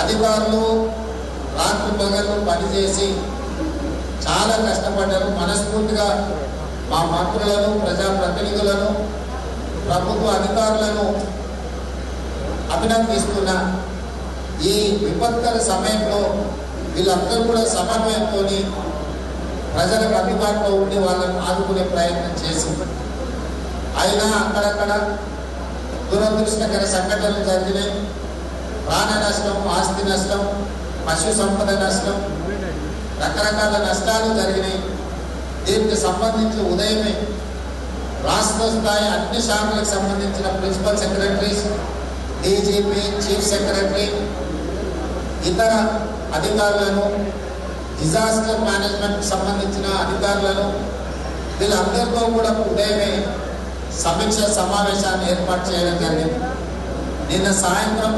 అధికారులు రాత్రి పగళ్ళు పనిచేసి చాలా కష్టపడ్డారు. మనస్ఫూర్తిగా మా మంత్రులను, ప్రజాప్రతినిధులను, ప్రభుత్వ అధికారులను అభినందిస్తున్న ఈ విపత్కర సమయంలో వీళ్ళందరూ కూడా సమన్వయంతో ప్రజలకు అందుబాటులో ఉండి వాళ్ళని ఆదుకునే ప్రయత్నం చేసి, అయినా అక్కడక్కడ దురదృష్టకర సంఘటనలు జరిగినాయి. ప్రాణ నష్టం, ఆస్తి నష్టం, పశు సంపద నష్టం, రకరకాల నష్టాలు జరిగినాయి. దీనికి సంబంధించి ఉదయమే రాష్ట్ర స్థాయి అన్ని శాఖలకు సంబంధించిన principal secretaries, DGP, chief secretary, ఇతర అధికారులను, డిజాస్టర్ మేనేజ్మెంట్ సంబంధించిన అధికారులను వీళ్ళందరితో కూడా ఉదయమే సమీక్ష సమావేశాన్ని ఏర్పాటు చేయడం జరిగింది. నిన్న సాయంత్రం